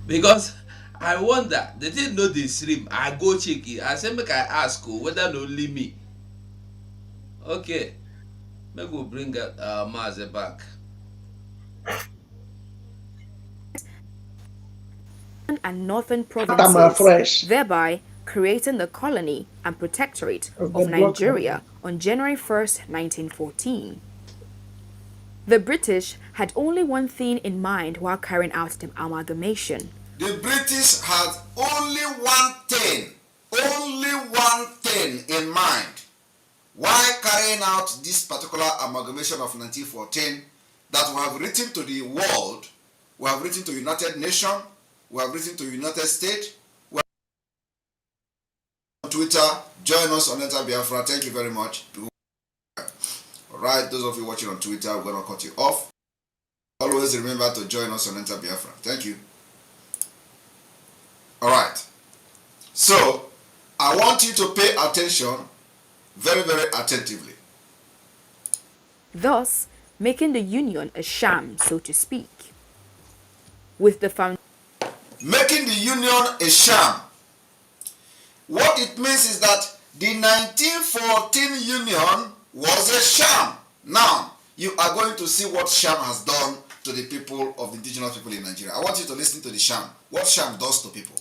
Because I wonder, they didn't know the stream. I go check it. I say make I ask whether na only me. Okay, make we bring Maze back. And northern I'm provinces, afresh thereby creating the colony and protectorate of the of block money. Nigeria on January 1st, 1914. The British had only one thing in mind while carrying out the amalgamation. The British had only one thing in mind while carrying out this particular amalgamation of 1914, that we have written to the world, we have written to United Nations, we have written to United States, we have on Twitter. Join us on Enter Biafra. Thank you very much. Alright, those of you watching on Twitter, we're going to cut you off. Always remember to join us on Enter Biafra. Thank you. Alright, so I want you to pay attention very, very attentively. Thus, making the Union a sham, so to speak. With the foundation Making the Union a sham. What it means is that the 1914 Union was a sham. Now, you are going to see what sham has done to the people of the indigenous people in Nigeria. I want you to listen to the sham. What sham does to people.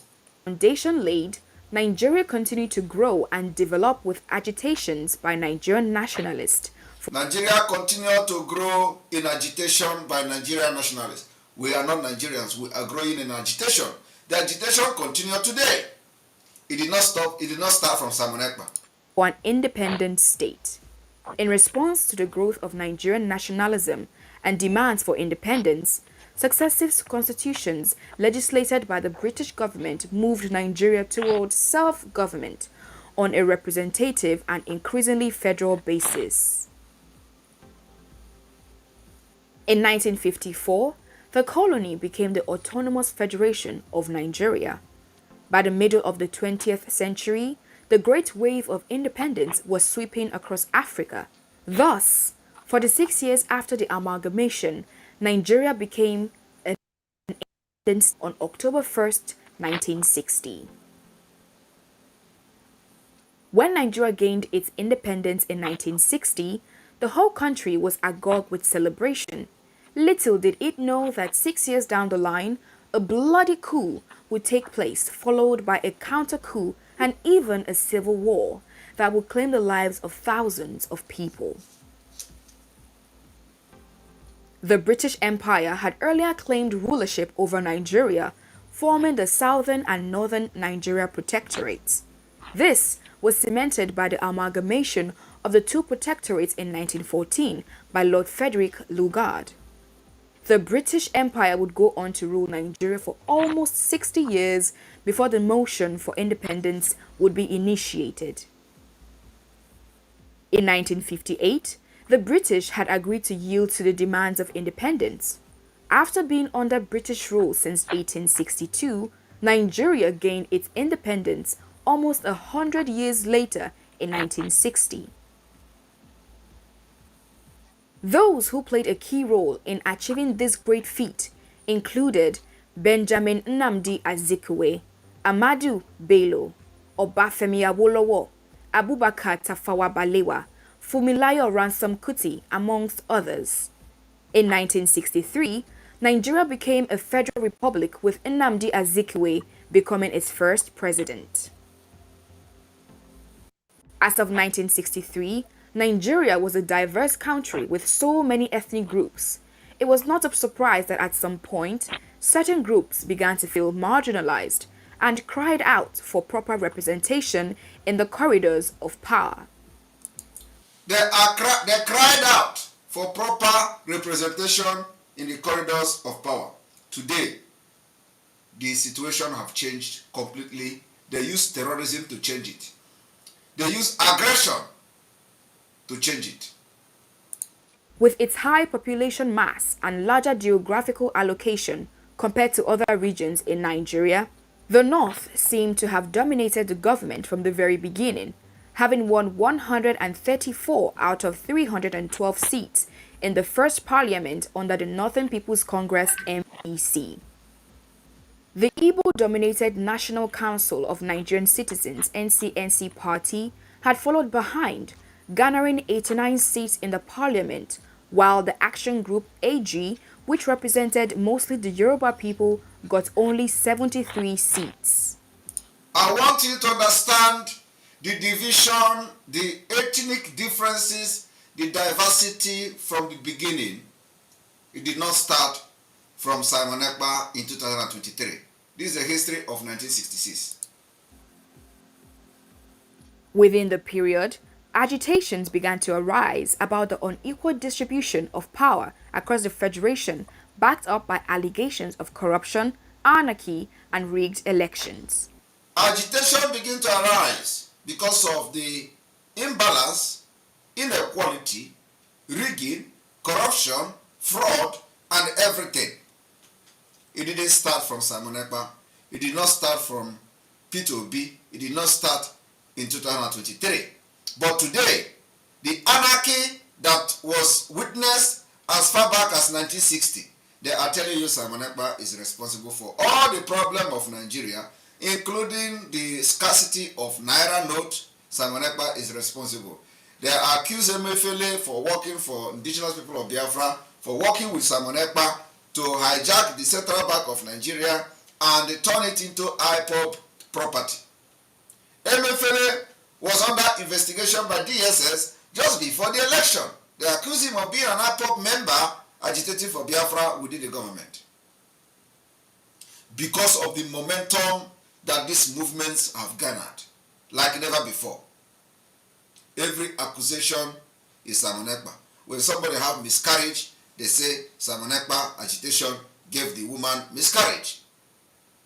laid, Nigeria continued to grow and develop with agitations by Nigerian nationalists. Nigeria continued to grow in agitation by Nigerian nationalists. We are not Nigerians. We are growing in agitation. The agitation continued today. It did not stop. It did not start from Simon Ekpa. For an independent state. In response to the growth of Nigerian nationalism and demands for independence, successive constitutions legislated by the British government moved Nigeria towards self-government on a representative and increasingly federal basis. In 1954, the colony became the Autonomous Federation of Nigeria. By the middle of the 20th century, the great wave of independence was sweeping across Africa. Thus, 46 years after the amalgamation, Nigeria became an independent on October 1st, 1960. When Nigeria gained its independence in 1960, the whole country was agog with celebration. Little did it know that 6 years down the line, a bloody coup would take place, followed by a counter-coup and even a civil war that would claim the lives of thousands of people. The British Empire had earlier claimed rulership over Nigeria, forming the Southern and Northern Nigeria Protectorates. This was cemented by the amalgamation of the two protectorates in 1914 by Lord Frederick Lugard. The British Empire would go on to rule Nigeria for almost 60 years before the motion for independence would be initiated. In 1958, the British had agreed to yield to the demands of independence. After being under British rule since 1862, Nigeria gained its independence almost 100 years later in 1960. Those who played a key role in achieving this great feat included Benjamin Nnamdi Azikiwe, Amadu Bello, Obafemi Awolowo, Abubakar Tafawa Balewa, Fumilayo Ransom Kuti, amongst others. In 1963, Nigeria became a federal republic with Nnamdi Azikiwe becoming its first president. As of 1963, Nigeria was a diverse country with so many ethnic groups. It was not a surprise that at some point, certain groups began to feel marginalized and cried out for proper representation in the corridors of power. They cried out for proper representation in the corridors of power. Today, the situation have changed completely. They use terrorism to change it. They use aggression to change it. With its high population mass and larger geographical allocation compared to other regions in Nigeria, the North seemed to have dominated the government from the very beginning, having won 134 out of 312 seats in the first parliament under the Northern People's Congress (NPC). The Igbo-dominated National Council of Nigerian Citizens (NCNC) party had followed behind, garnering 89 seats in the parliament, while the Action Group AG, which represented mostly the Yoruba people, got only 73 seats. I want you to understand the division, the ethnic differences, the diversity from the beginning. It did not start from Simon Ekpa in 2023. This is the history of 1966. Within the period, agitations began to arise about the unequal distribution of power across the federation, backed up by allegations of corruption, anarchy, and rigged elections. Agitation began to arise because of the imbalance, inequality, rigging, corruption, fraud, and everything. It didn't start from Simon Ekpa. It did not start from P2B. It did not start in 2023. But today, the anarchy that was witnessed as far back as 1960, they are telling you Simon Ekpa is responsible for all the problem of Nigeria, including the scarcity of Naira note. Simon Ekpa is responsible. They accuse Emefiele for working for indigenous people of Biafra, for working with Simon Ekpa to hijack the central bank of Nigeria and turn it into IPOB property. Emefiele was under investigation by DSS just before the election. They accused him of being an IPOB member agitating for Biafra within the government. Because of the momentum that these movements have garnered, like never before. Every accusation is Simon Ekpa. When somebody have miscarriage, they say Simon Ekpa agitation gave the woman miscarriage.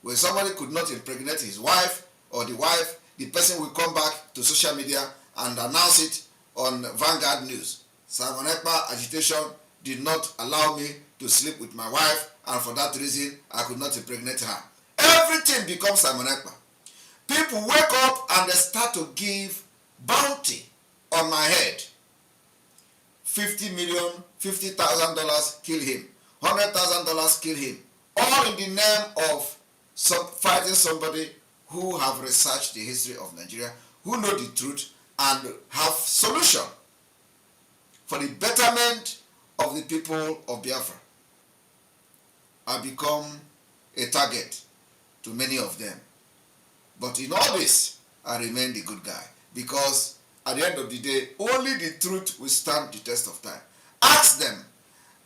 When somebody could not impregnate his wife or the wife, the person will come back to social media and announce it on Vanguard News. Simon Ekpa agitation did not allow me to sleep with my wife, and for that reason, I could not impregnate her. Everything becomes Simon Ekpa. People wake up and they start to give bounty on my head. 50 million, $50,000, kill him. $100,000, kill him. All in the name of fighting somebody who have researched the history of Nigeria, who know the truth, and have solution for the betterment of the people of Biafra. I become a target to many of them. But in all this, I remain the good guy, because at the end of the day, only the truth will stand the test of time. Ask them,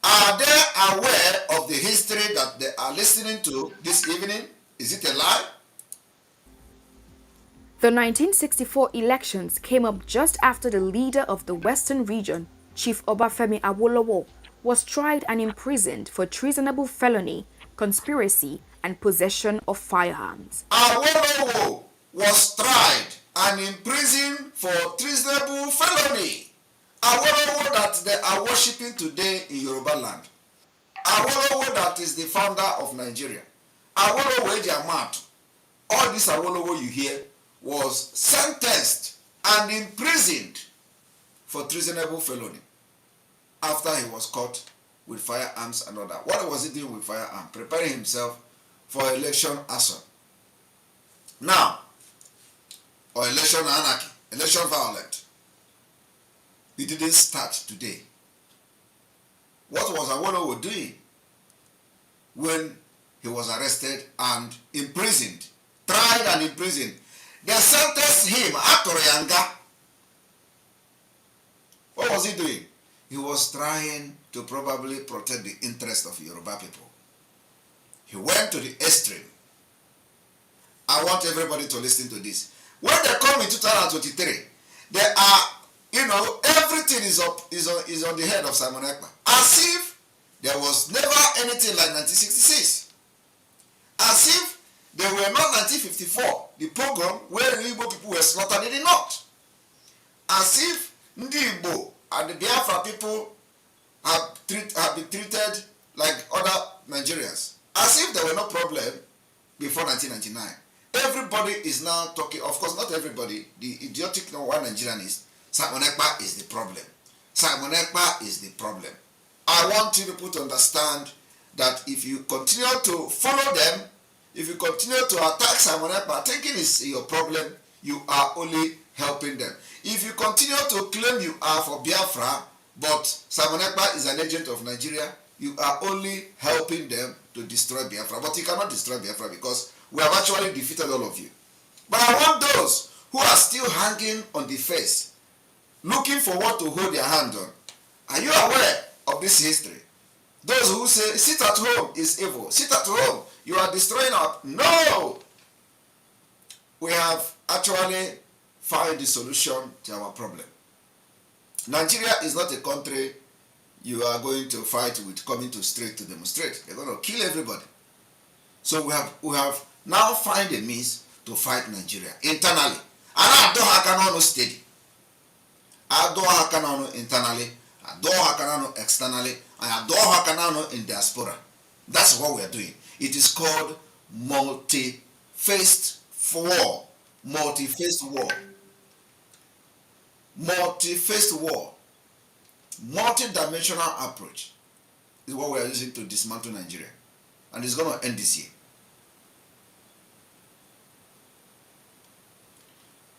are they aware of the history that they are listening to this evening? Is it a lie? The 1964 elections came up just after the leader of the Western region, Chief Obafemi Awolowo, was tried and imprisoned for treasonable felony, conspiracy, and possession of firearms. Awolowo was tried and imprisoned for treasonable felony. Awolowo that they are worshipping today in Yoruba land. Awolowo that is the founder of Nigeria. Awolowo Ejiamatu. All this Awolowo you hear was sentenced and imprisoned for treasonable felony after he was caught with firearms and all that. What was he doing with firearms? Preparing himself for election assault. Now, or election anarchy, election violence. It didn't start today. What was Awolowo doing when he was arrested and imprisoned, tried and imprisoned? They sentenced him, Atorianga. What was he doing? He was trying to probably protect the interest of Yoruba people. He went to the extreme. I want everybody to listen to this. When they come in 2023, they are, everything is on the head of Simon Ekpa. As if there was never anything like 1966. As if they were not 1954, the program where the Igbo people were slaughtered in the north. As if Ndi Igbo and the Biafra people have been treated like other Nigerians. As if there were no problem before 1999. Everybody is now talking, of course not everybody, the idiotic one Nigerian is, Simon Ekpa is the problem. Simon Ekpa is the problem. I want you people to understand that if you continue to follow them, If you continue to attack Simon Ekpa, thinking it's your problem, you are only helping them. If you continue to claim you are for Biafra, but Simon Ekpa is an agent of Nigeria, you are only helping them to destroy Biafra. But you cannot destroy Biafra because we have actually defeated all of you. But I want those who are still hanging on the face, looking for what to hold their hand on. Are you aware of this history? Those who say, sit at home is evil. Sit at home. You are destroying our... No! We have actually found the solution to our problem. Nigeria is not a country you are going to fight with coming to street to demonstrate. They're going to kill everybody. So we have now find a means to fight Nigeria internally. And I don't have no steady. I don't have no internally. I don't have no externally. And I don't have no in diaspora. That's what we are doing. It is called multi-faced war. Multi-faced war. Multi-faced war. Multi-dimensional approach is what we are using to dismantle Nigeria. And it's going to end this year.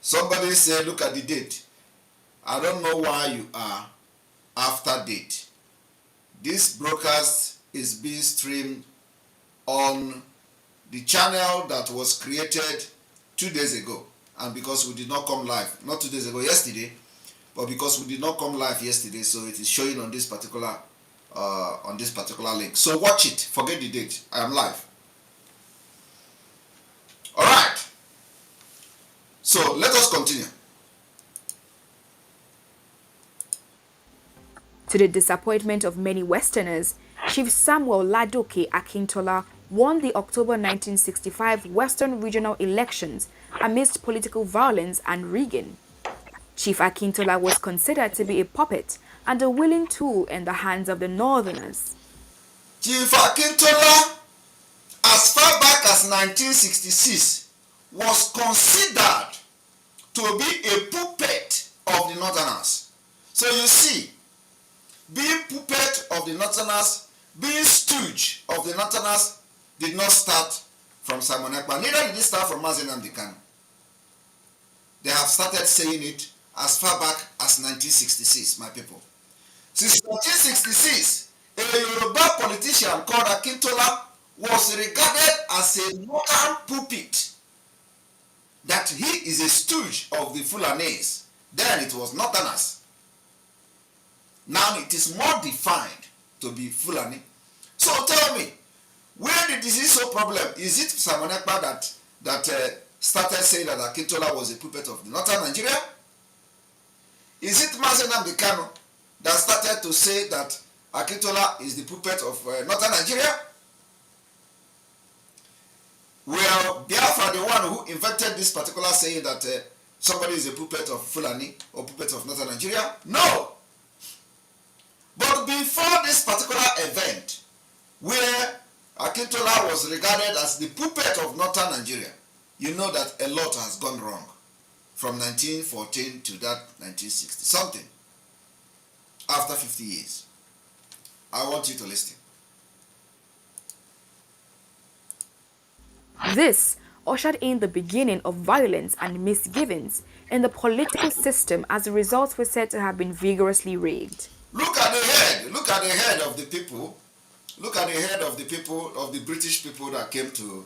Somebody said, look at the date. I don't know why you are after date. This broadcast is being streamed on the channel that was created 2 days ago. And because we did not come live, not 2 days ago, yesterday, but because we did not come live yesterday, so it is showing on this particular link. So watch it. Forget the date. I am live. All right. So let us continue. To the disappointment of many Westerners, Chief Samuel Ladoke Akintola won the October 1965 Western regional elections amidst political violence and rigging. Chief Akintola was considered to be a puppet and a willing tool in the hands of the Northerners. Chief Akintola, as far back as 1966, was considered to be a puppet of the Northerners. So you see, being puppet of the Northerners, being stooge of the Northerners did not start from Simon Ekpa. Neither did it start from Mazi Nnamdi Kanu. They have started saying it as far back as 1966, my people. Since 1966, a Yoruba politician called Akintola was regarded as a northern puppet. That he is a stooge of the Fulanese. Then it was Northerners. Now it is more defined to be Fulani. So tell me, where did this so problem? Is it Simon Ekpa that started saying that Akintola was a puppet of the Northern Nigeria? Is it Mazi Nnamdi Kanu that started to say that Akintola is the puppet of Northern Nigeria? Well, Biafra, the one who invented this particular saying that somebody is a puppet of Fulani or puppet of Northern Nigeria? No! But before this particular event, where Akintola was regarded as the puppet of Northern Nigeria, you know that a lot has gone wrong from 1914 to that 1960 something. After 50 years. I want you to listen. This ushered in the beginning of violence and misgivings in the political system as the results were said to have been vigorously rigged. Look at the head. Look at the head of the people. Look at the head of the people, of the British people that came to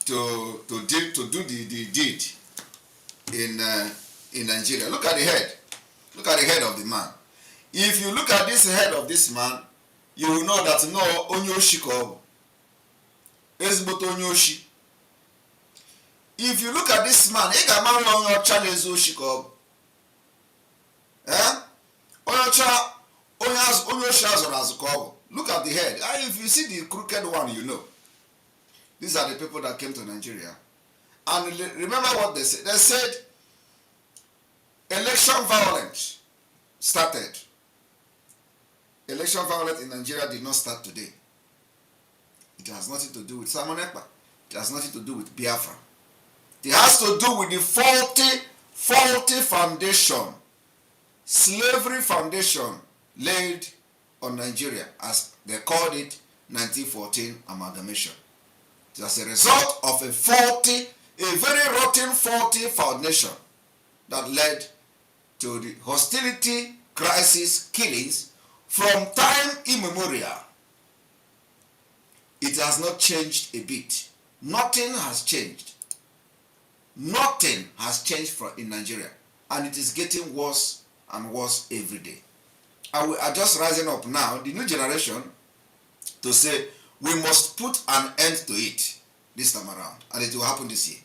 do the deed in Nigeria. Look at the head. Look at the head of the man. If you look at this head of this man, you will know that no onyoshi kobo. Ezboto onyoshi. If you look at this man, he can marry on your channel oshi kobo. Eh? Look at the head. And if you see the crooked one, you know. These are the people that came to Nigeria. And remember what they said. They said election violence started. Election violence in Nigeria did not start today. It has nothing to do with Simon Ekpa. It has nothing to do with Biafra. It has to do with the faulty foundation, slavery foundation laid on Nigeria, as they called it, 1914 amalgamation. It was a result of a very rotten, faulty foundation that led to the hostility, crisis, killings from time immemorial. It has not changed a bit. Nothing has changed. Nothing has changed in Nigeria, and it is getting worse and worse every day. And we are just rising up now, the new generation, to say we must put an end to it this time around, and it will happen this year.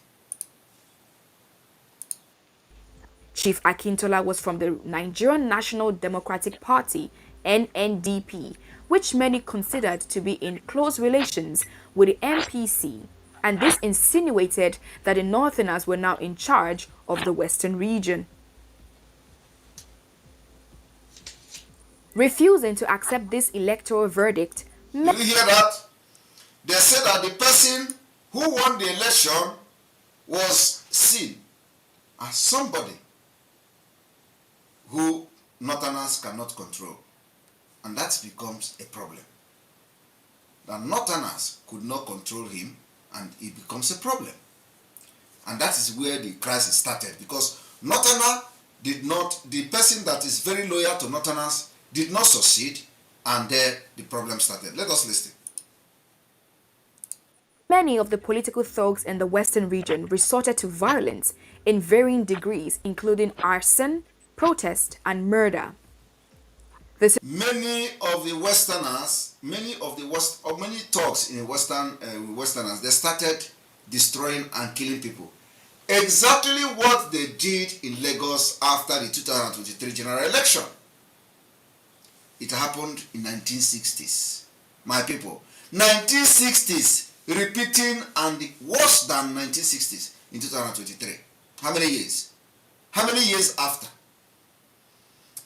Chief Akintola was from the Nigerian National Democratic Party, NNDP, which many considered to be in close relations with the MPC, and this insinuated that the Northerners were now in charge of the Western region. Refusing to accept this electoral verdict, you hear that? They said that the person who won the election was seen as somebody who Northerners cannot control. And that becomes a problem. That Northerners could not control him, and it becomes a problem. And that is where the crisis started, because the person that is very loyal to Northerners did not succeed, and there the problem started. Let us listen. Many of the political thugs in the Western region resorted to violence in varying degrees, including arson, protest, and murder. Many of the Westerners, many thugs in Westerners, they started destroying and killing people. Exactly what they did in Lagos after the 2023 general election. It happened in 1960s. My people, 1960s repeating, and worse than 1960s in 2023. How many years? How many years after?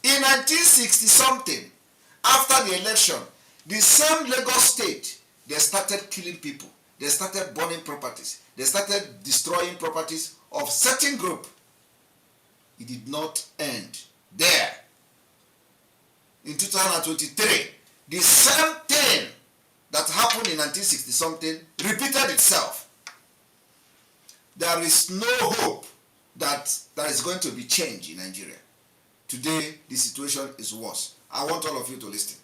In 1960 something, after the election, the same Lagos state, they started killing people. They started burning properties. They started destroying properties of certain group. It did not end there. In 2023, the same thing that happened in 1960 something repeated itself. There is no hope that there is going to be change in Nigeria. Today, the situation is worse. I want all of you to listen.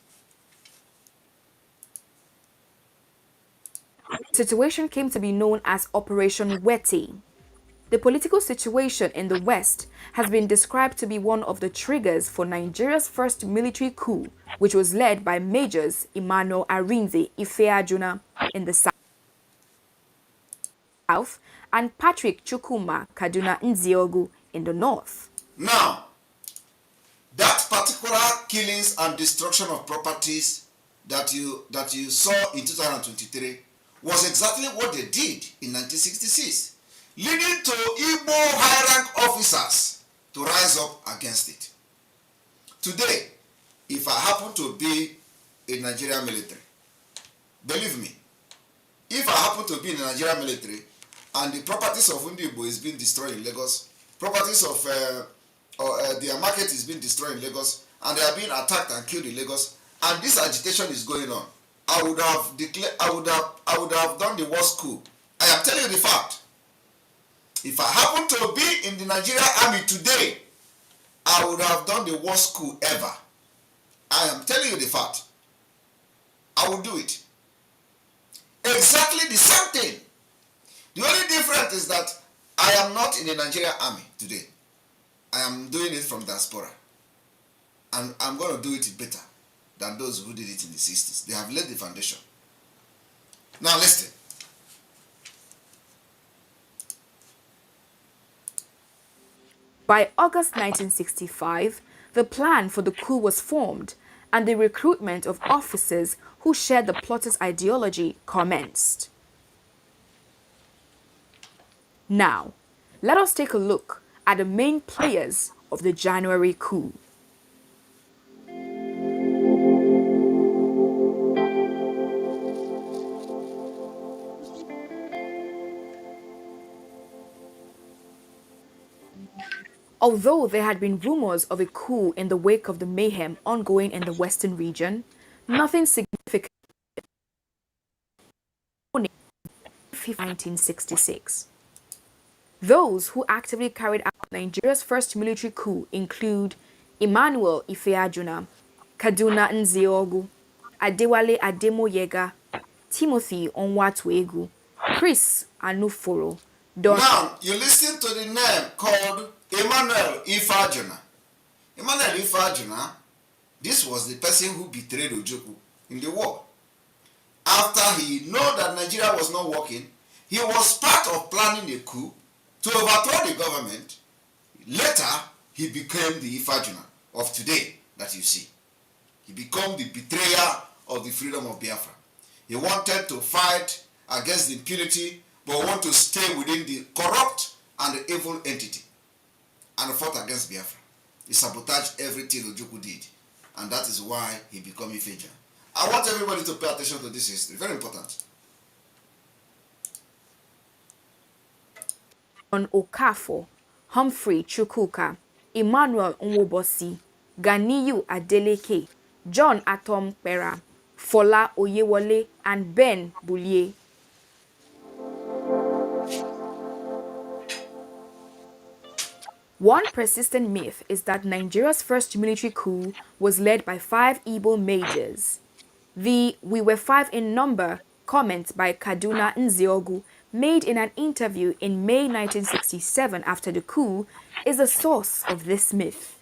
The situation came to be known as Operation Wetty. The political situation in the West has been described to be one of the triggers for Nigeria's first military coup, which was led by Majors Emmanuel Arinze Ifeajuna in the south and Patrick Chukwuma Kaduna Nziogu in the north. Now, that particular killings and destruction of properties that you saw in 2023 was exactly what they did in 1966, leading to Igbo high-rank officers to rise up against it. Today, if I happen to be in Nigerian military, believe me, if I happen to be in the Nigerian military and the properties of Igbo is being destroyed in Lagos, properties of their market is being destroyed in Lagos, and they are being attacked and killed in Lagos, and this agitation is going on, I would have done the worst coup. I am telling you the fact. If I happen to be in the Nigerian army today, I would have done the worst coup ever. I am telling you the fact. I will do it. Exactly the same thing. The only difference is that I am not in the Nigerian army today. I am doing it from diaspora. And I'm going to do it better than those who did it in the 60s. They have laid the foundation. Now listen. By August 1965, the plan for the coup was formed, and the recruitment of officers who shared the plotters' ideology commenced. Now, let us take a look at the main players of the January coup. Although there had been rumors of a coup in the wake of the mayhem ongoing in the Western region, nothing significant 1966. Those who actively carried out Nigeria's first military coup include Emmanuel Ifeajuna, Kaduna Nzeogu, Adewale Ademoyega, Timothy Onwatuegu, Chris Anuforo, Don. Now, you listen to the name called Emmanuel Ifeajuna. Emmanuel Ifeajuna, this was the person who betrayed Ojukwu in the war. After he knew that Nigeria was not working, he was part of planning a coup to overthrow the government. Later, he became the Ifeajuna of today that you see. He became the betrayer of the freedom of Biafra. He wanted to fight against the impunity, but wanted to stay within the corrupt and the evil entity, and fought against Biafra. He sabotaged everything Ojukwu did, and that is why he became Ifeajuna. I want everybody to pay attention to this history. Very important. On Okafor, Humphrey Chukwuka, Emmanuel Nwobosi, Ganiyu Adeleke, John Atom Pera, Fola Oyewole, and Ben Bullier. One persistent myth is that Nigeria's first military coup was led by 5 Igbo majors. The "we were 5 in number" comment by Kaduna Nzeogu, made in an interview in May 1967 after the coup, is the source of this myth.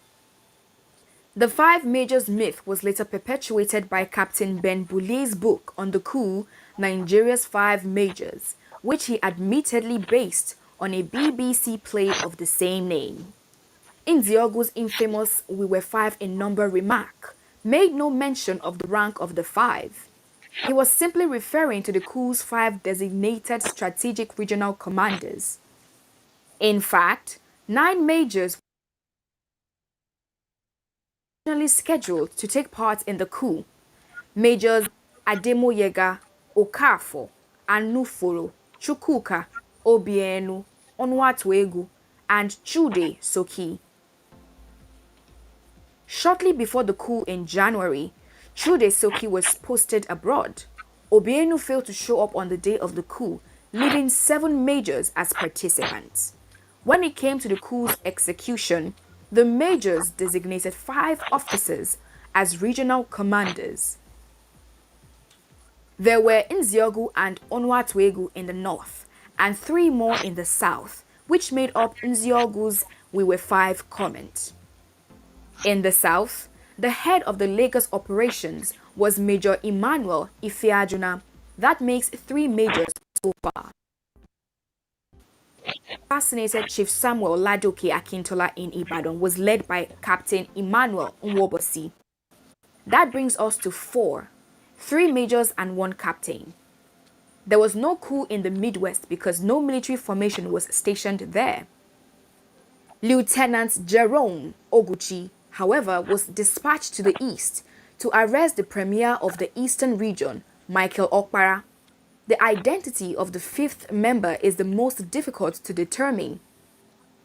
The 5 majors myth was later perpetuated by Captain Ben Bullier's book on the coup, Nigeria's 5 Majors, which he admittedly based on a BBC play of the same name. Nzeogu's infamous "we were 5 in number" remark made no mention of the rank of the 5. He was simply referring to the coup's 5 designated strategic regional commanders. In fact, 9 majors were originally scheduled to take part in the coup. Majors Ademoyega, Okafor, Anuforo, Chukwuka, Obienu, Onwatuegu, and Chude Soki. Shortly before the coup in January, Chude Soki was posted abroad. Obienu failed to show up on the day of the coup, leaving 7 majors as participants. When it came to the coup's execution, the majors designated 5 officers as regional commanders. There were Nzeogu and Onwatuegu in the north, and 3 more in the south, which made up Nzeogu's "we were 5" comment. In the south, the head of the Lagos operations was Major Emmanuel Ifeajuna. That makes 3 majors so far. Assassinated Chief Samuel Ladoke Akintola in Ibadan was led by Captain Emmanuel Nwobosi. That brings us to 4, 3 majors and 1 captain. There was no coup in the Midwest because no military formation was stationed there. Lieutenant Jerome Oguchi, however, was dispatched to the east to arrest the premier of the eastern region, Michael Okpara. The identity of the 5th member is the most difficult to determine.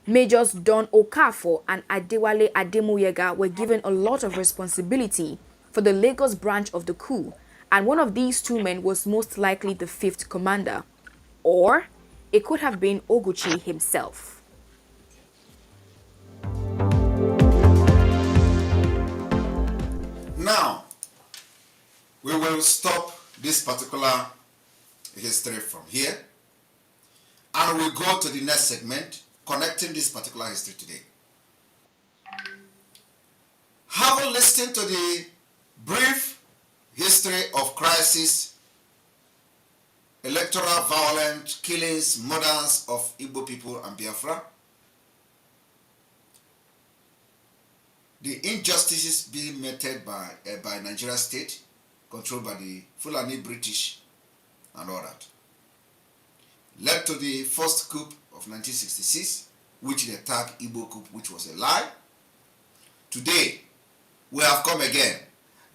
Majors Don Okafor and Adewale Ademoyega were given a lot of responsibility for the Lagos branch of the coup, and one of these 2 men was most likely the 5th commander. Or it could have been Oguchi himself. Now, we will stop this particular history from here, and we'll go to the next segment connecting this particular history today. Having listened to the brief history of crisis, electoral violence, killings, murders of Igbo people and Biafra, the injustices being meted by Nigeria state, controlled by the Fulani British and all that, led to the first coup of 1966, which they tagged Igbo coup, which was a lie. Today, we have come again.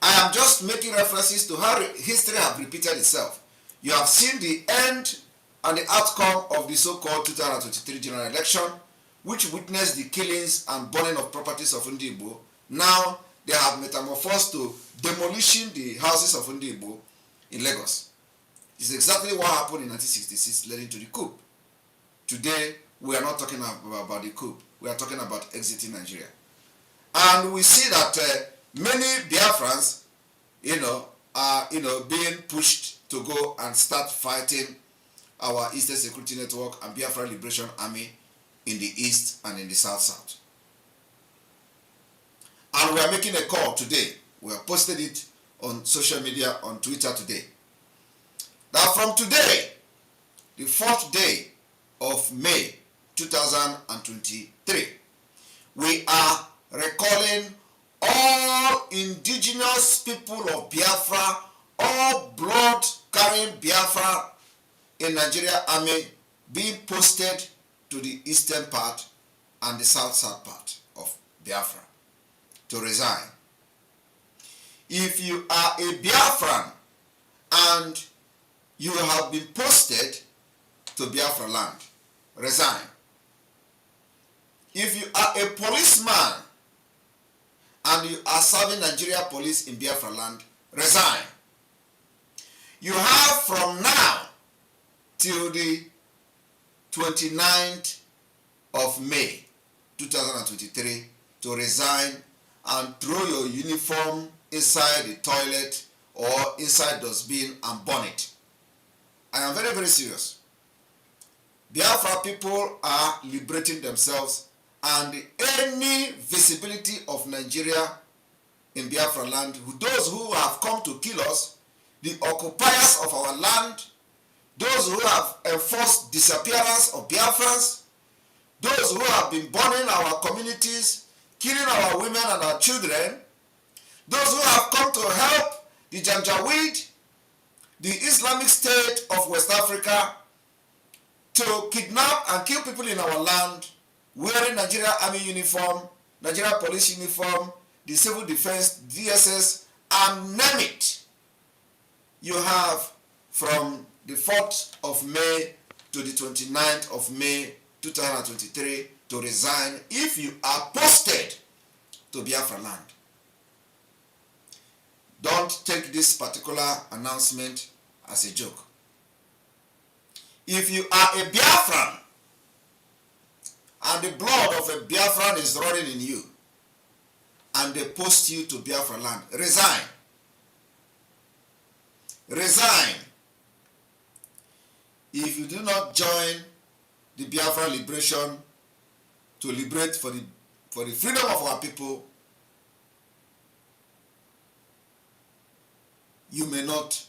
I am just making references to how history has repeated itself. You have seen the end and the outcome of the so-called 2023 general election, which witnessed the killings and burning of properties of Ndigbo. Now they have metamorphosed to demolishing the houses of Ndigbo in Lagos. This is exactly what happened in 1966, leading to the coup. Today, we are not talking about the coup. We are talking about exiting Nigeria. And we see that many Biafrans, are being pushed to go and start fighting our Eastern Security Network and Biafra Liberation Army in the East and in the South. And we are making a call today. We have posted it on social media, on Twitter today. That from today, the 4th day of May 2023, we are recalling all indigenous people of Biafra, all blood-carrying Biafra in Nigeria Army being posted to the eastern part and the south part of Biafra to resign. If you are a Biafran and you have been posted to Biafra land, resign. If you are a policeman and you are serving Nigeria police in Biafra land, resign. You have from now till the 29th of May 2023 to resign and throw your uniform inside the toilet or inside dustbin and burn it. I am very, very serious. Biafra people are liberating themselves, and any visibility of Nigeria in Biafra land, those who have come to kill us, the occupiers of our land, those who have enforced disappearance of Biafrans, those who have been burning our communities, killing our women and our children, those who have come to help the Janjaweed, the Islamic State of West Africa, to kidnap and kill people in our land, wearing Nigeria Army uniform, Nigeria Police uniform, the Civil Defense, DSS, and name it. You have from the 4th of May to the 29th of May 2023 to resign if you are posted to Biafra land. Don't take this particular announcement as a joke. If you are a Biafran and the blood of a Biafran is running in you and they post you to Biafra land, resign. Resign. If you do not join the Biafra liberation to liberate for the freedom of our people, you may not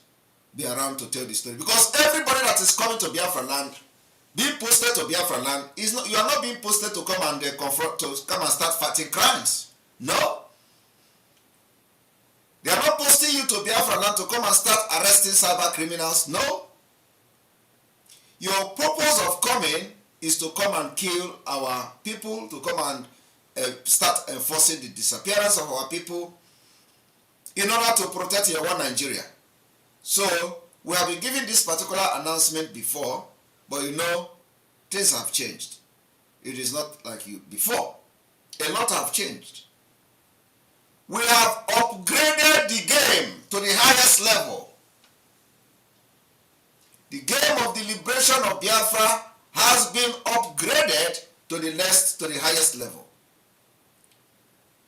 be around to tell the story. Because everybody that is coming to Biafra land, being posted to Biafra land, you are not being posted to come and come and start fighting crimes. No. They are not posting you to Biafra land to come and start arresting cyber criminals. No. Your purpose of coming is to come and kill our people, to come and start enforcing the disappearance of our people in order to protect your one Nigeria. So, we have been giving this particular announcement before, but things have changed. It is not like before. A lot have changed. We have upgraded the game to the highest level. The game of the liberation of Biafra has been upgraded to the highest level.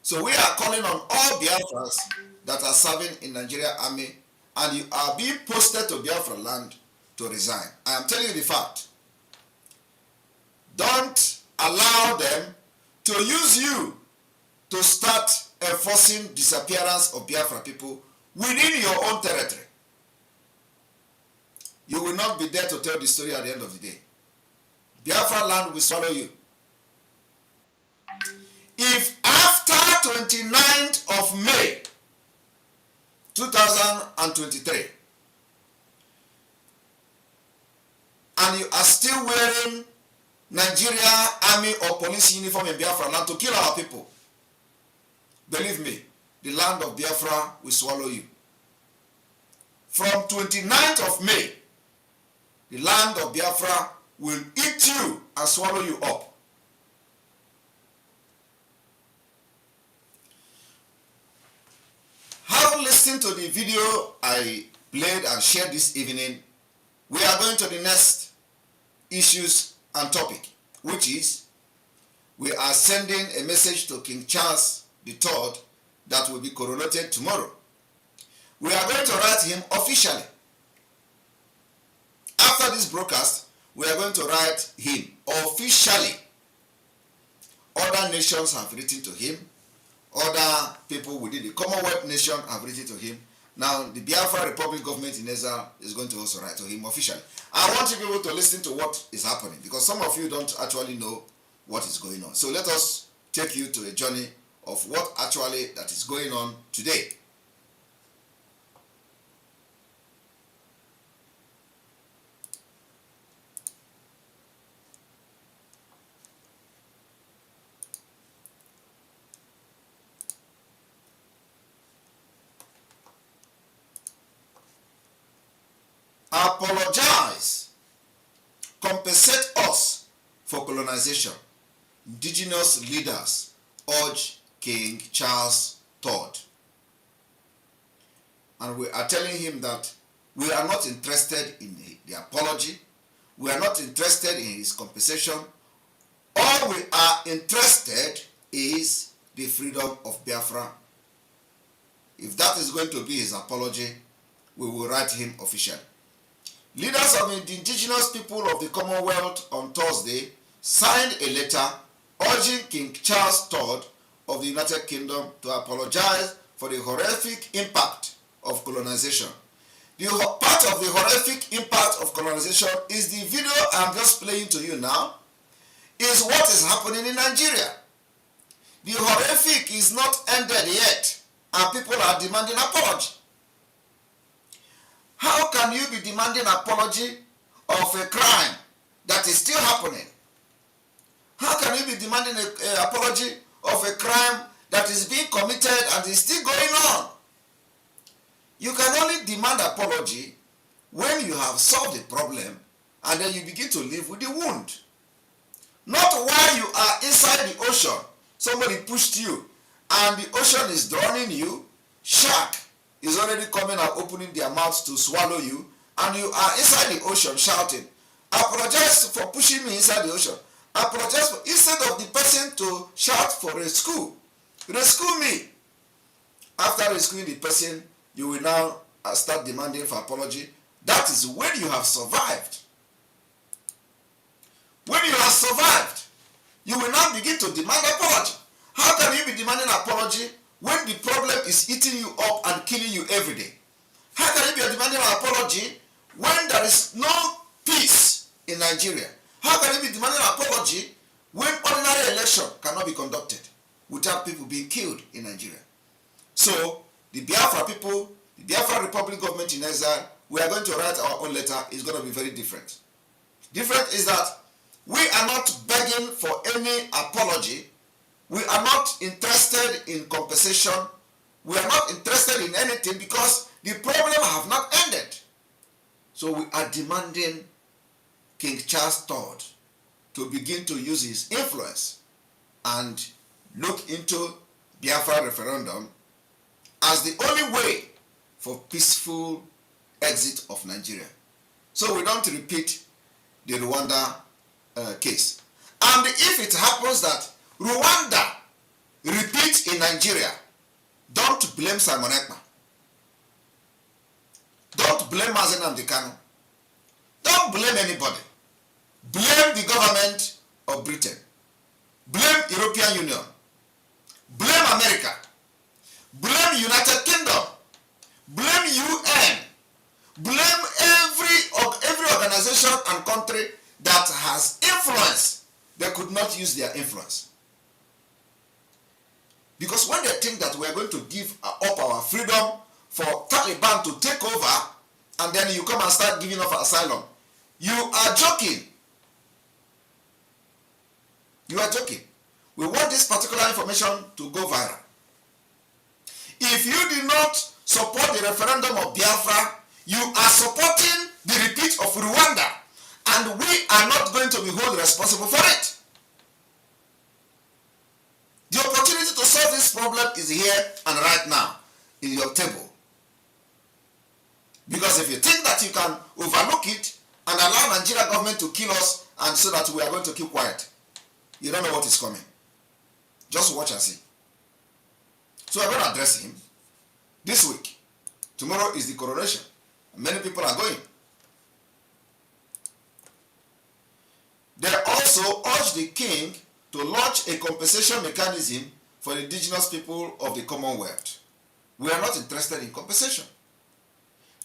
So we are calling on all Biafrans that are serving in Nigeria Army and you are being posted to Biafra land to resign. I am telling you the fact. Don't allow them to use you to start enforcing disappearance of Biafra people within your own territory. You will not be there to tell the story at the end of the day. Biafra land will swallow you. If after 29th of May 2023 and you are still wearing Nigeria Army or police uniform in Biafra land to kill our people, believe me, the land of Biafra will swallow you. From 29th of May, the land of Biafra will eat you and swallow you up. Having listened to the video I played and shared this evening, We are going to the next issues and topic, which is we are sending a message to King Charles III that will be coronated tomorrow. We are going to write him officially. After this broadcast, we are going to write him officially. Other nations have written to him. Other people within the Commonwealth nation have written to him. Now, the Biafra Republic government in Israel is going to also write to him officially. I want you people to listen to what is happening, because some of you don't actually know what is going on. So let us take you to a journey of what actually that is going on today. Apologize. Compensate us for colonization. Indigenous leaders urge King Charles III. And we are telling him that we are not interested in the apology. We are not interested in his compensation. All we are interested is the freedom of Biafra. If that is going to be his apology, we will write him officially. Leaders of the indigenous people of the Commonwealth on Thursday signed a letter urging King Charles III of the United Kingdom to apologize for the horrific impact of colonization. The part of the horrific impact of colonization is the video I'm just playing to you now, is what is happening in Nigeria. The horrific is not ended yet, and people are demanding apology. How can you be demanding apology of a crime that is still happening? How can you be demanding an apology of a crime that is being committed and is still going on? You can only demand apology when you have solved the problem and then you begin to live with the wound. Not while you are inside the ocean, somebody pushed you and the ocean is drowning you, shark is already coming and opening their mouths to swallow you, and you are inside the ocean shouting, apologize for pushing me inside the ocean. Apologize for, instead of the person to shout for rescue me. After rescuing the person, you will now start demanding for apology. That is when you have survived. When you have survived, you will now begin to demand apology. How can you be demanding apology when the problem is eating you up and killing you every day? How can you be demanding an apology when there is no peace in Nigeria? How can you be demanding an apology when ordinary election cannot be conducted without people being killed in Nigeria? So, the Biafra people, the Biafra Republic government in exile, we are going to write our own letter. It's going to be very different. Different is that we are not begging for any apology. We are not interested in compensation. We are not interested in anything because the problem have not ended. So we are demanding King Charles III to begin to use his influence and look into Biafra referendum as the only way for peaceful exit of Nigeria. So we don't repeat the Rwanda case. And if it happens that Rwanda repeats in Nigeria, don't blame Simon Ekpa. Don't blame Mazen Amdekano. Don't blame anybody. Blame the government of Britain. Blame European Union. Blame America. Blame United Kingdom. Blame UN. Blame every organization and country that has influence. They could not use their influence. Because when they think that we are going to give up our freedom for Taliban to take over, and then you come and start giving up asylum, you are joking. You are joking. We want this particular information to go viral. If you did not support the referendum of Biafra, you are supporting the repeat of Rwanda, and we are not going to be held responsible for it. The opportunity to solve this problem is here and right now in your table. Because if you think that you can overlook it and allow Nigeria government to kill us, and so that we are going to keep quiet. You don't know what is coming. Just watch and see. So I'm going to address him this week. Tomorrow is the coronation. Many people are going. They also urged the king to launch a compensation mechanism for the indigenous people of the Commonwealth. We are not interested in compensation.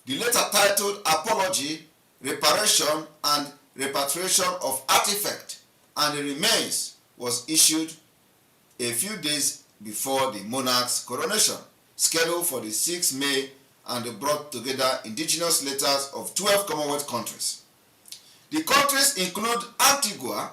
The letter titled Apology, Reparation and Repatriation of Artifact and the Remains was issued a few days before the monarch's coronation, scheduled for the 6th May, and brought together indigenous letters of 12 Commonwealth countries. The countries include Antigua,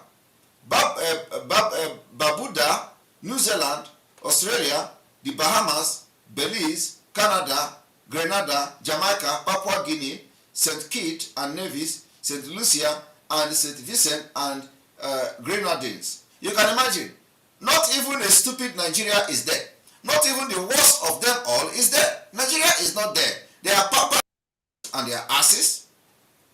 Barbuda, New Zealand, Australia, the Bahamas, Belize, Canada, Grenada, Jamaica, Papua Guinea, St. Kitts and Nevis, St. Lucia, and St. Vincent and Grenadines. You can imagine, not even a stupid Nigeria is there. Not even the worst of them all is there. Nigeria is not there. They are papas and they are asses.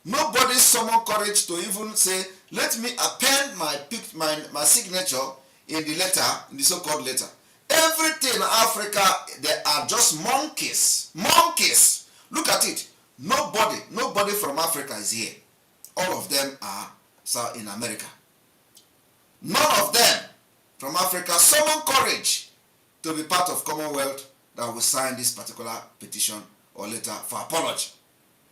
Nobody summoned courage to even say, let me append my signature in the letter, in the so-called letter. Everything in Africa, they are just monkeys. Monkeys. Look at it. Nobody from Africa is here. All of them are in America. None of them from Africa summon courage to be part of Commonwealth that will sign this particular petition or letter for apology.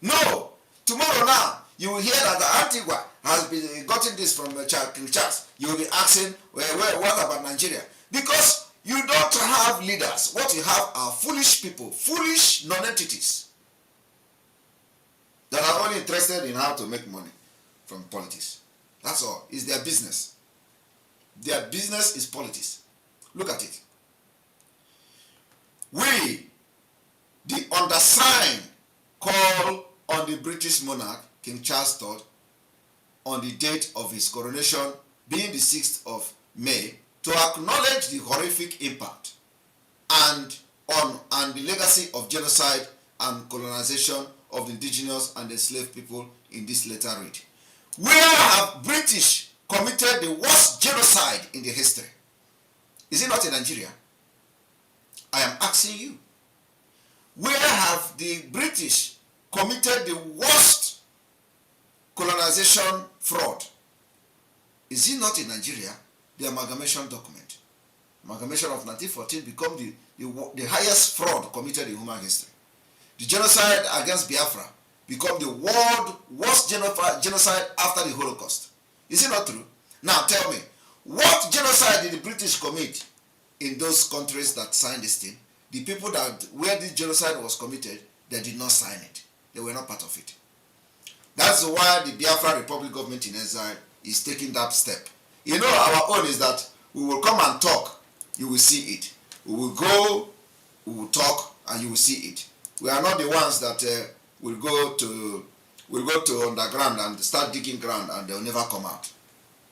No! Tomorrow now, you will hear that the Antigua has been gotten this from King Charles. You will be asking, what about Nigeria? Because you don't have leaders. What you have are foolish people, foolish non-entities that are only interested in how to make money from politics. That's all. It's their business. Their business is politics. Look at it. We, the undersigned, call on the British monarch, King Charles III, on the date of his coronation, being the 6th of May, to acknowledge the horrific impact and the legacy of genocide and colonization of the indigenous and enslaved people in this letter read. Where have British committed the worst genocide in the history? Is it not in Nigeria? I am asking you. Where have the British committed the worst colonization fraud? Is it not in Nigeria? The amalgamation document. Amalgamation of 1914 became the highest fraud committed in human history. The genocide against Biafra became the world worst genocide after the Holocaust. Is it not true? Now tell me, what genocide did the British commit in those countries that signed this thing? The people where this genocide was committed, they did not sign it. They were not part of it. That's why the Biafra Republic government in exile is taking that step. You know, our own is that we will come and talk, you will see it. We will go, we will talk, and you will see it. We are not the ones that will go to underground and start digging ground and they will never come out.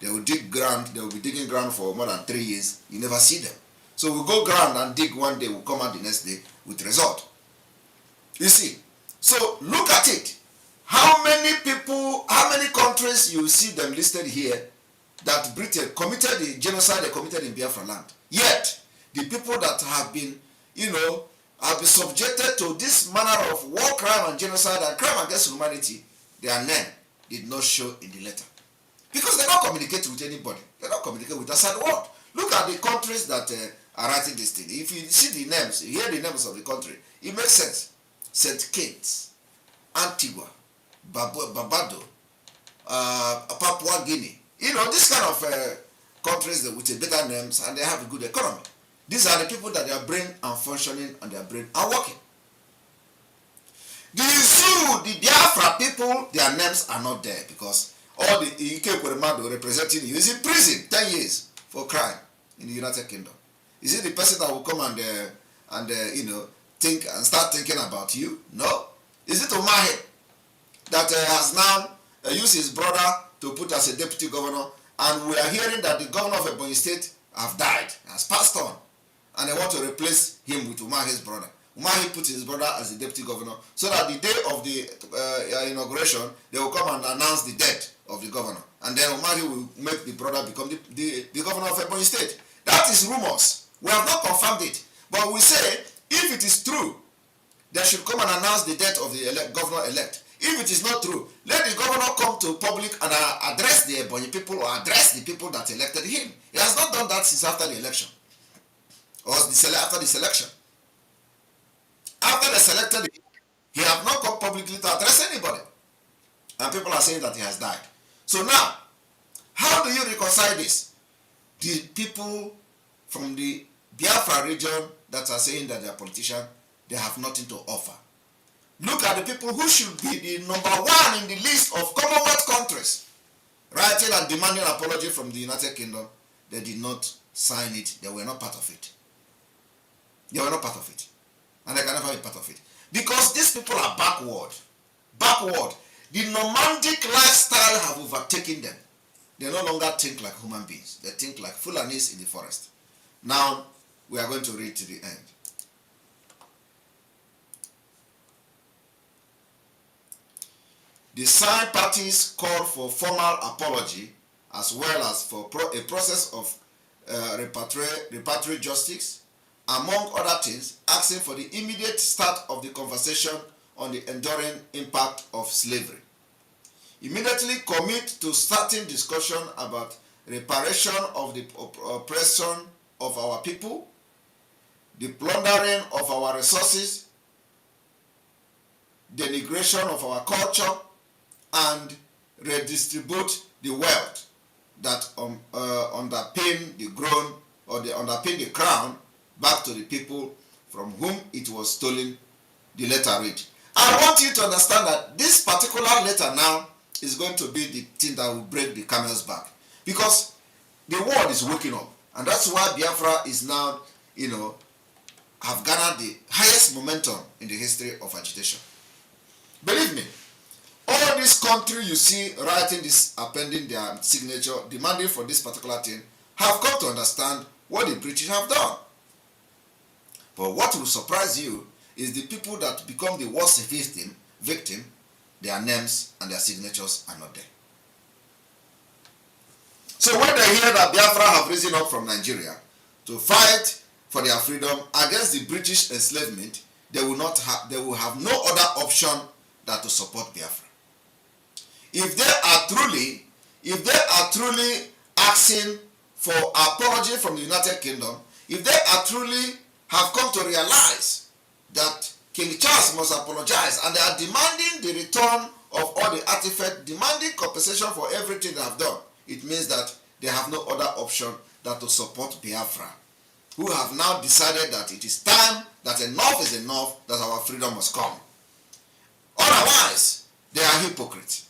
They will dig ground, they will be digging ground for more than 3 years. You never see them. So we go ground and dig one day, we'll come out the next day with result. You see, so look at it. How many people, how many countries you see them listed here that Britain committed the genocide they committed in Biafra land? Yet, the people that have been, have been subjected to this manner of war crime and genocide and crime against humanity, their name did not show in the letter. Because they don't communicate with anybody. They don't communicate with the outside world. Look at the countries that are writing this thing. If you see the names, you hear the names of the country, it makes sense. St. Kitts, Antigua, Barbuda, Papua Guinea. This kind of countries with better names and they have a good economy. These are the people that their brain are functioning and their brain are working. The Biafra people, their names are not there because all the Ike Kweremadu representing you is in prison 10 years for crime in the United Kingdom. Is it the person that will come and think and start thinking about you? No. Is it Umahi that has now used his brother to put as a deputy governor, and we are hearing that the governor of Ebonyi State have died, has passed on, and they want to replace him with Umahi's brother. Umahi put his brother as the deputy governor, so that the day of the inauguration, they will come and announce the death of the governor. And then Umahi will make the brother become the governor of Ebonyi State. That is rumors. We have not confirmed it. But we say, if it is true, they should come and announce the death of the governor-elect. If it is not true, let the governor come to public and address the Ebonyi people or address the people that elected him. He has not done that since after the election. Or after the selection. After they selected him, he has not come publicly to address anybody. And people are saying that he has died. So now, how do you reconcile this? The people from the Biafra region that are saying that they are politicians, they have nothing to offer. Look at the people who should be the number one in the list of Commonwealth countries, writing and demanding apology from the United Kingdom. They did not sign it. They were not part of it. They were not part of it. And they can never be part of it. Because these people are backward. Backward. The nomadic lifestyle have overtaken them. They no longer think like human beings. They think like Fulanis in the forest. Now, we are going to read to the end. The signed parties called for formal apology as well as for a process of repatriate justice, among other things, asking for the immediate start of the conversation on the enduring impact of slavery. Immediately commit to starting discussion about reparation of the oppression of our people, the plundering of our resources, denigration of our culture, and redistribute the wealth that underpin the crown back to the people from whom it was stolen, the letter read. I want you to understand that this particular letter now is going to be the thing that will break the camel's back. Because the world is waking up. And that's why Biafra is now, have garnered the highest momentum in the history of agitation. Believe me, all this country you see writing this, appending their signature, demanding for this particular thing, have come to understand what the British have done. But what will surprise you is the people that become the worst victim, their names and their signatures are not there. So when they hear that Biafra have risen up from Nigeria to fight for their freedom against the British enslavement, they will have no other option than to support Biafra. If they are truly asking for apology from the United Kingdom, if they are truly have come to realize that King Charles must apologize and they are demanding the return of all the artifacts, demanding compensation for everything they have done, it means that they have no other option than to support Biafra, who have now decided that it is time, that enough is enough, that our freedom must come. Otherwise, they are hypocrites.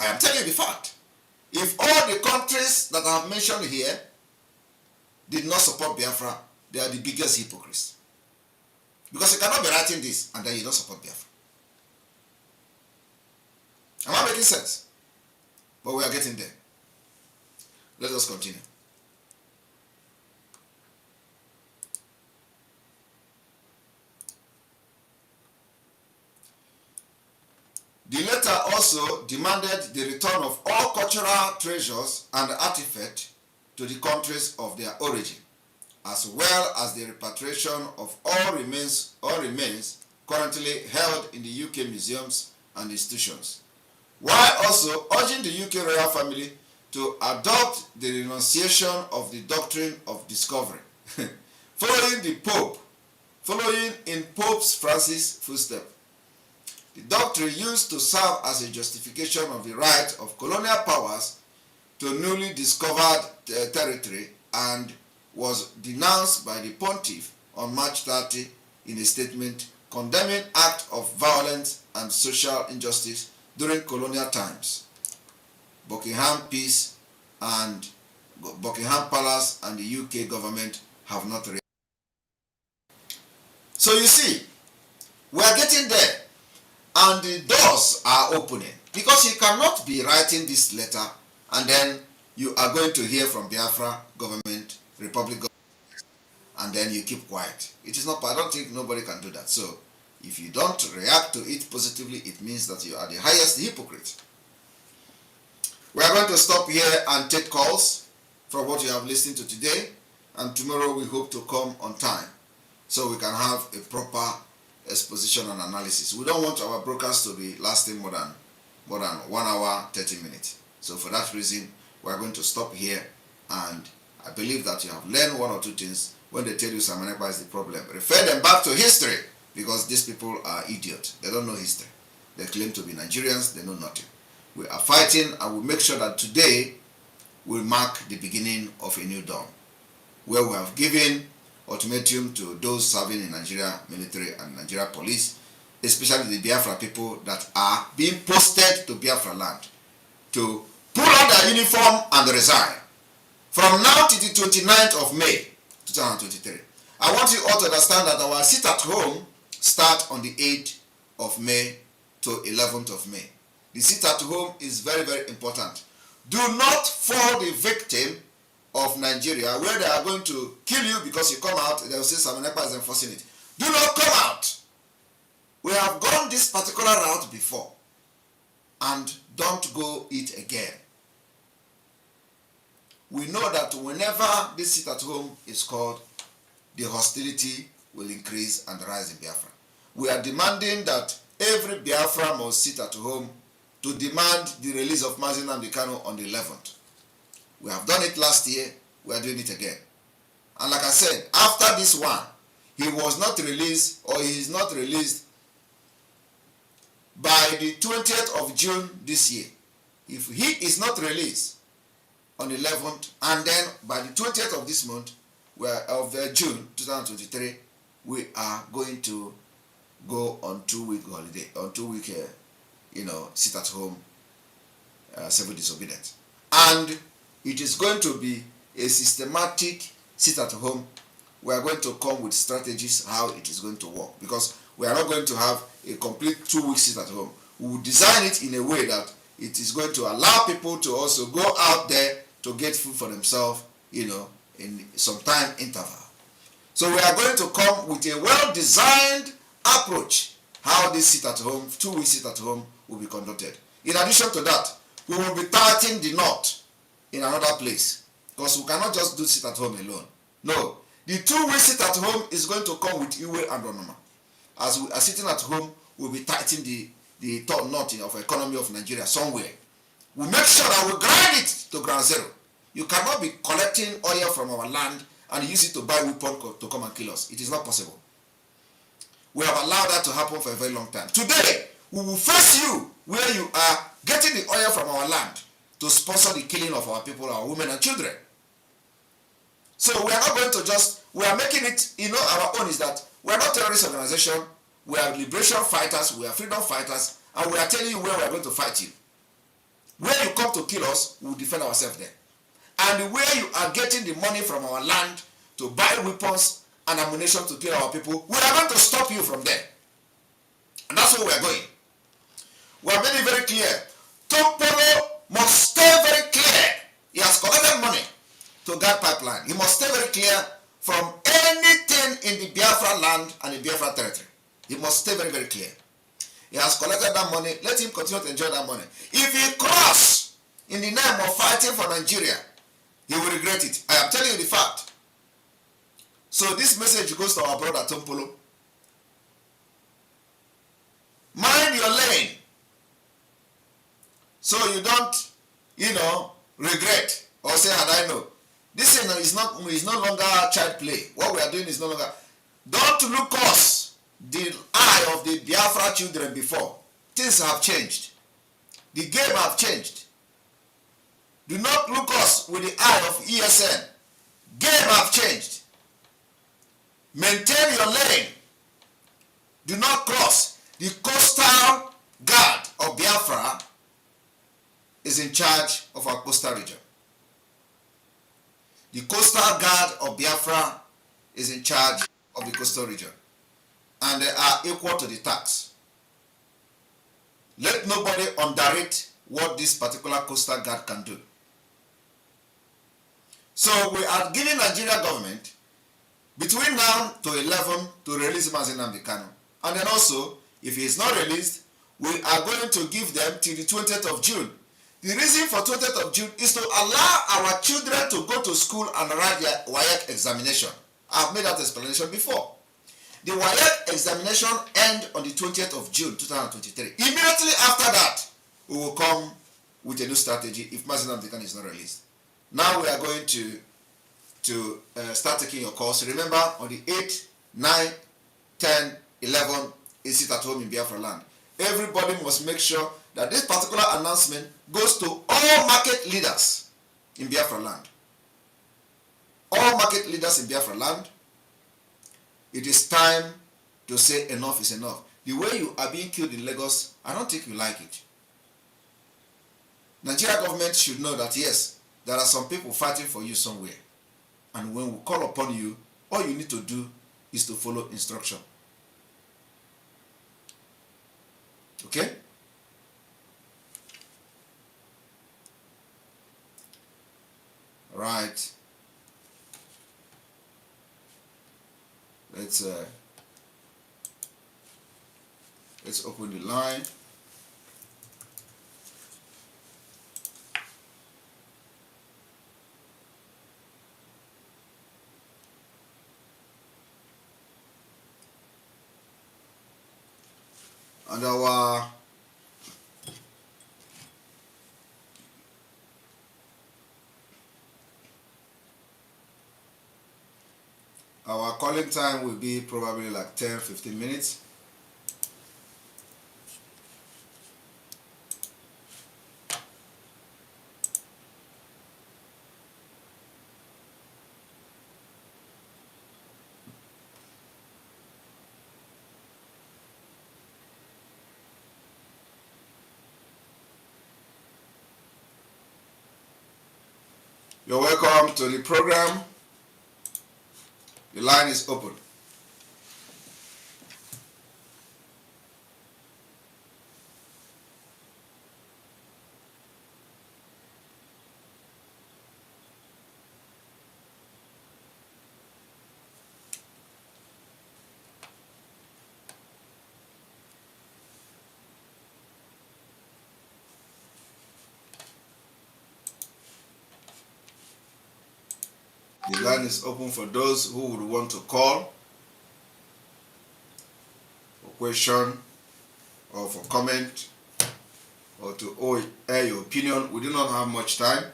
I am telling you the fact. If all the countries that I have mentioned here did not support Biafra, they are the biggest hypocrites. Because you cannot be writing this and then you don't support Biafra. Am I making sense? But we are getting there. Let us continue. The letter also demanded the return of all cultural treasures and artifacts to the countries of their origin, as well as the repatriation of all remains currently held in the UK museums and institutions, while also urging the UK royal family to adopt the renunciation of the doctrine of discovery, following in Pope Francis' footsteps. The doctrine used to serve as a justification of the right of colonial powers to newly discovered territory and was denounced by the Pontiff on March 30 in a statement condemning acts of violence and social injustice during colonial times. Buckingham Palace and the UK government have not reacted. So you see, we are getting there. And the doors are opening. Because you cannot be writing this letter and then you are going to hear from Biafra government, Republic government, and then you keep quiet. It is not, I don't think nobody can do that. So if you don't react to it positively, it means that you are the highest hypocrite. We are going to stop here and take calls from what you have listened to today, and tomorrow we hope to come on time so we can have a proper exposition and analysis. We don't want our broadcast to be lasting more than 1 hour 30 minutes. So for that reason, we are going to stop here, and I believe that you have learned one or two things. When they tell you Simon Ekpa is the problem, refer them back to history, because these people are idiots. They don't know history. They claim to be Nigerians, they know nothing. We are fighting, and we make sure that today will mark the beginning of a new dawn, where we have given ultimatum to those serving in Nigeria military and Nigeria police, especially the Biafra people that are being posted to Biafra land, to pull out their uniform and resign. From now to the 29th of May 2023. I want you all to understand that our sit at home starts on the 8th of May to 11th of May. The sit at home is very, very important. Do not fall the victim of Nigeria, where they are going to kill you because you come out. They will say Simon Ekpa is enforcing it. Do not come out. We have gone this particular route before, and don't go it again. We know that whenever this sit at home is called, the hostility will increase and rise in Biafra. We are demanding that every Biafra must sit at home to demand the release of Mazi Nnamdi Kanu on the 11th. We have done it last year, we are doing it again. And like I said, after this one, he was not released, or he is not released by the 20th of June this year. If he is not released on the 11th, and then by the 20th of this month, of June 2023, we are going to go on 2-week holiday, on 2-week, sit at home, civil disobedience. And it is going to be a systematic sit at home. We are going to come with strategies how it is going to work, because we are not going to have a complete 2-week sit at home. We will design it in a way that it is going to allow people to also go out there to get food for themselves, in some time interval. So we are going to come with a well-designed approach how this sit at home, 2-week sit at home will be conducted. In addition to that, we will be tightening the knot in another place, because we cannot just do sit at home alone. No, the 2-week sit at home is going to come with Iwe and Onoma. As we are sitting at home, we'll be tightening the knot of economy of Nigeria somewhere. We make sure that we grind it to ground zero. You cannot be collecting oil from our land and use it to buy weapons to come and kill us. It is not possible. We have allowed that to happen for a very long time. Today, we will face you where you are getting the oil from our land to sponsor the killing of our people, our women and children. So we are not going to we are making it, our own is that we are not terrorist organization, we are liberation fighters, we are freedom fighters, and we are telling you where we are going to fight you. Where you come to kill us, we will defend ourselves there. And where you are getting the money from our land to buy weapons and ammunition to kill our people, we are going to stop you from there. And that's where we are going. We have made it very clear. Tompolo must stay very clear. He has collected money to guard pipeline. He must stay very clear from anything in the Biafra land and the Biafra territory. He must stay very, very clear. He has collected that money. Let him continue to enjoy that money. If he cross in the name of fighting for Nigeria, he will regret it. I am telling you the fact. So this message goes to our brother Tompolo. Mind your lane, so you don't, regret or say, had I know. This is no longer child play. What we are doing is no longer. Don't look us the eye of the Biafra children before. Things have changed. The game have changed. Do not look us with the eye of ESN. Game have changed. Maintain your lane. Do not cross. The coastal guard of Biafra is in charge of our coastal region. The coastal guard of Biafra is in charge of the coastal region. And they are equal to the tax. Let nobody underrate what this particular coastal guard can do. So we are giving Nigeria government, between now to 11 to release Mazi Nnamdi Kanu. And then also, if he is not released, we are going to give them till the 20th of June. The reason for 20th of June is to allow our children to go to school and write their WAEC examination. I've made that explanation before. The WAEC examination ends on the 20th of June 2023. Immediately after that, we will come with a new strategy if Mazi Nnamdi Kanu is not released. Now we are going to start taking your course. Remember, on the 8th, 9th, 10th, 11th, is it at home in Biafra land. Everybody must make sure that this particular announcement goes to all market leaders in Biafra land. All market leaders in Biafra land. It is time to say enough is enough. The way you are being killed in Lagos, I don't think you like it. Nigeria government should know that yes, there are some people fighting for you somewhere. And when we call upon you, all you need to do is to follow instruction. Okay? Right. Let's open the line. And our calling time will be probably like 10-15 minutes. You're welcome to the program. The line is open. The line is open for those who would want to call for question or for comment or to air your opinion. We do not have much time.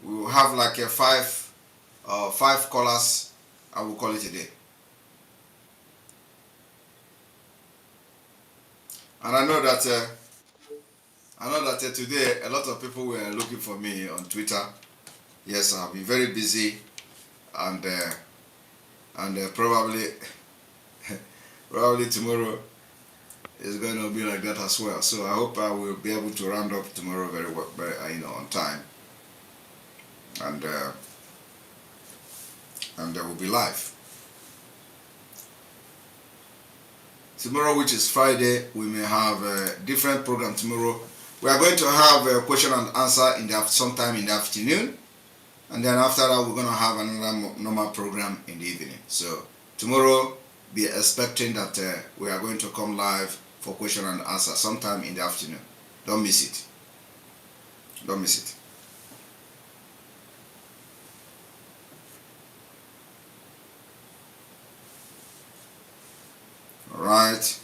We will have like a five callers. I will call it a day. And I know that today a lot of people were looking for me on Twitter. Yes, I'll be very busy, and probably tomorrow is going to be like that as well. So I hope I will be able to round up tomorrow very well, on time, and we'll be live tomorrow, which is Friday. We may have a different program tomorrow. We are going to have a question and answer sometime in the afternoon. And then after that, we're going to have another normal program in the evening. So tomorrow, be expecting that we are going to come live for question and answer sometime in the afternoon. Don't miss it. Don't miss it. All right.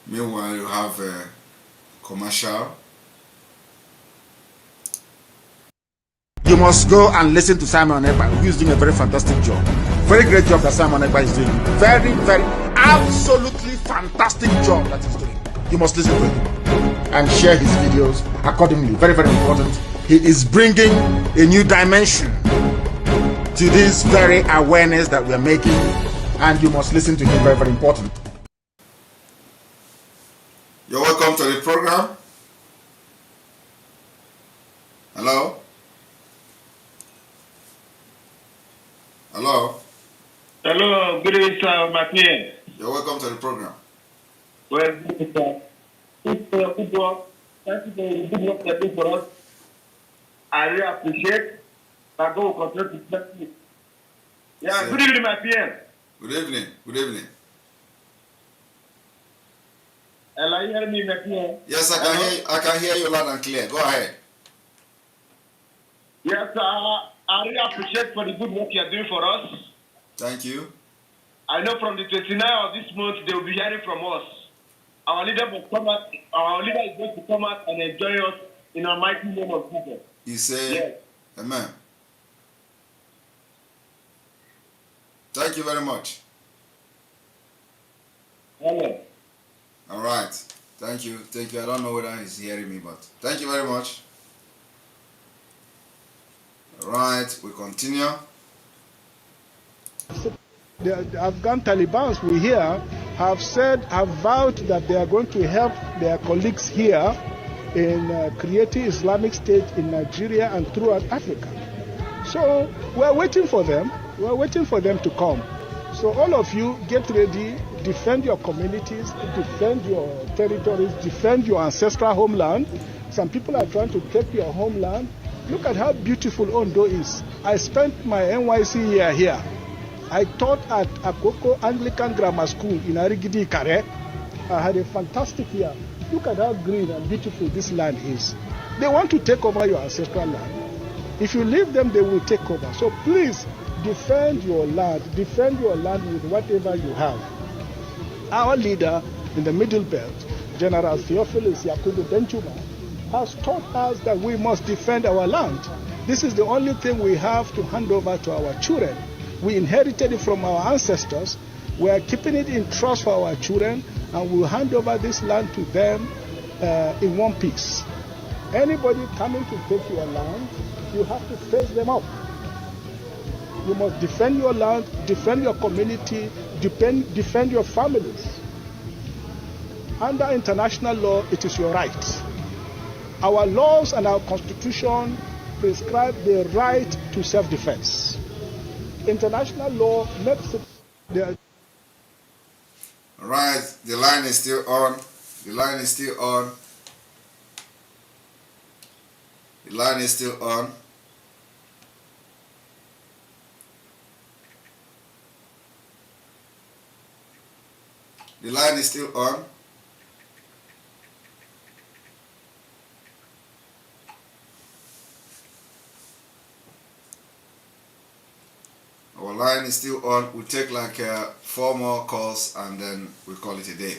Meanwhile, you have a commercial. You must go and listen to Simon Ekpa, who is doing a very fantastic job. Very great job that Simon Ekpa is doing. Very, very, absolutely fantastic job that he's doing. You must listen to him and share his videos accordingly. Very, very important. He is bringing a new dimension to this very awareness that we are making, and you must listen to him. Very, very important. You're welcome to the program. Hello? Hello? Hello, good evening, sir, my PM. You're welcome to the program. Well, good evening, sir. Thank you for your good work. Thank you for the good work you do for us. I really appreciate that God will continue to bless you. Yeah, Same. good evening, my PM. Good evening. Good evening. Hello, you hear me, my PM? Yes, I can hear you loud and clear. Go ahead. Yes, sir. I really appreciate for the good work you are doing for us. Thank you. I know from the 29th of this month they will be hearing from us. Our leader will come out. Our leader is going to come out and enjoy us in the mighty name of Jesus. You say, Yes. Amen. Thank you very much. Hello. All right. Thank you. Thank you. I don't know whether he's hearing me, but thank you very much. All right. We continue. The Afghan Taliban we hear have vowed that they are going to help their colleagues here in creating Islamic State in Nigeria and throughout Africa. So we're waiting for them. We're waiting for them to come. So all of you get ready, defend your communities, defend your territories, defend your ancestral homeland. Some people are trying to take your homeland. Look at how beautiful Ondo is. I spent my NYC year here. I taught at Akoko Anglican Grammar School in Arigidi, Ikare. I had a fantastic year. Look at how green and beautiful this land is. They want to take over your ancestral land. If you leave them, they will take over. So please, defend your land. Defend your land with whatever you have. Our leader in the Middle Belt, General Theophilus Yakubu Benchuma, has taught us that we must defend our land. This is the only thing we have to hand over to our children. We inherited it from our ancestors. We are keeping it in trust for our children, and we'll hand over this land to them in one piece. Anybody coming to take your land, you have to face them up. You must defend your land, defend your community, defend your families. Under international law, it is your right. Our laws and our constitution prescribe the right to self-defense. International law makes it there. All right. The line is still on. The line is still on. The line is still on. The line is still on. Our line is still on. We'll take like 4 more calls and then we'll call it a day.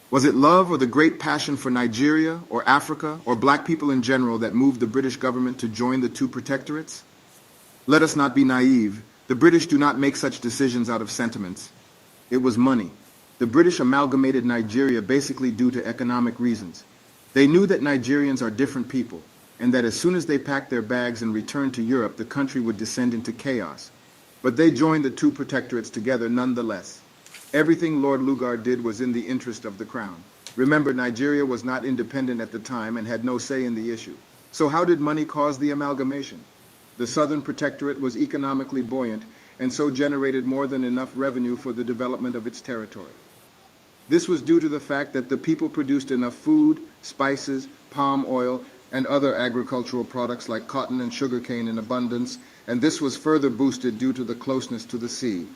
Was it love or the great passion for Nigeria or Africa or black people in general that moved the British government to join the two protectorates? Let us not be naive. The British do not make such decisions out of sentiments. It was money. The British amalgamated Nigeria basically due to economic reasons. They knew that Nigerians are different people, and that as soon as they packed their bags and returned to Europe, the country would descend into chaos. But they joined the two protectorates together nonetheless. Everything Lord Lugard did was in the interest of the crown. Remember, Nigeria was not independent at the time and had no say in the issue. So how did money cause the amalgamation? The Southern Protectorate was economically buoyant and so generated more than enough revenue for the development of its territory. This was due to the fact that the people produced enough food, spices, palm oil, and other agricultural products like cotton and sugarcane in abundance, and this was further boosted due to the closeness to the sea.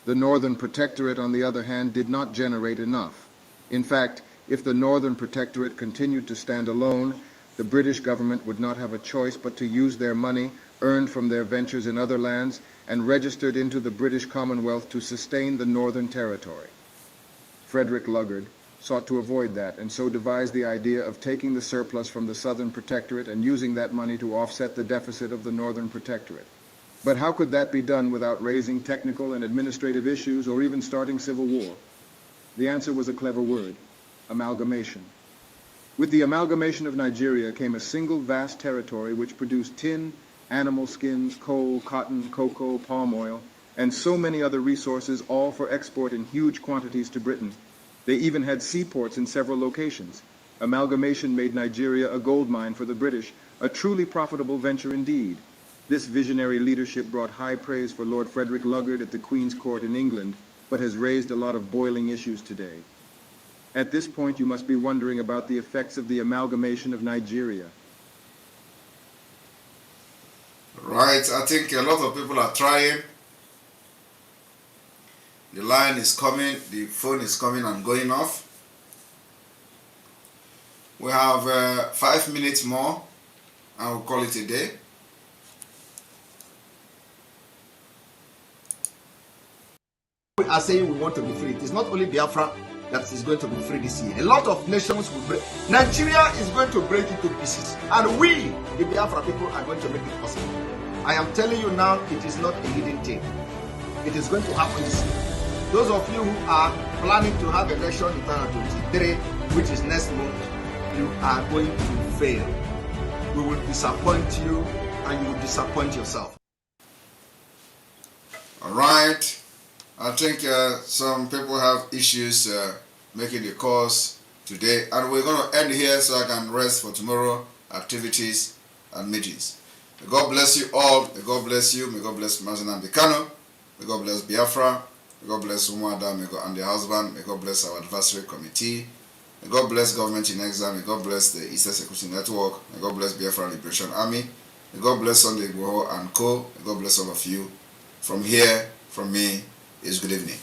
The Northern Protectorate, on the other hand, did not generate enough. In fact, if the Northern Protectorate continued to stand alone, the British government would not have a choice but to use their money earned from their ventures in other lands and registered into the British Commonwealth to sustain the Northern Territory. Frederick Lugard, sought to avoid that, and so devised the idea of taking the surplus from the Southern Protectorate and using that money to offset the deficit of the Northern Protectorate. But how could that be done without raising technical and administrative issues or even starting civil war? The answer was a clever word: amalgamation. With the amalgamation of Nigeria came a single vast territory which produced tin, animal skins, coal, cotton, cocoa, palm oil, and so many other resources, all for export in huge quantities to Britain. They even had seaports in several locations. Amalgamation made Nigeria a gold mine for the British, a truly profitable venture indeed. This visionary leadership brought high praise for Lord Frederick Lugard at the Queen's Court in England, but has raised a lot of boiling issues today. At this point, you must be wondering about the effects of the amalgamation of Nigeria. Right, I think a lot of people are trying. The line is coming, the phone is coming and going off. We have 5 minutes more and we'll call it a day. We are saying we want to be free. It is not only Biafra that is going to be free this year. A lot of nations will break. Nigeria is going to break into pieces. And we, the Biafra people, are going to make it possible. I am telling you now, it is not a hidden thing. It is going to happen this year. Those of you who are planning to have election in 2023, which is next month, you are going to fail. We will disappoint you and you will disappoint yourself. All right. I think some people have issues making the calls today, and we're going to end here so I can rest for tomorrow activities and meetings. May God bless you all. May God bless you. May God bless Mazen and Bikano. May God bless Biafra. May God bless Umuada and the husband. May God bless our advisory committee. May God bless government in exile. May God bless the Eastern Security Network. May God bless Biafra Liberation Army. May God bless Sunday Igboho and Co. May God bless all of you. From here, from me, is good evening.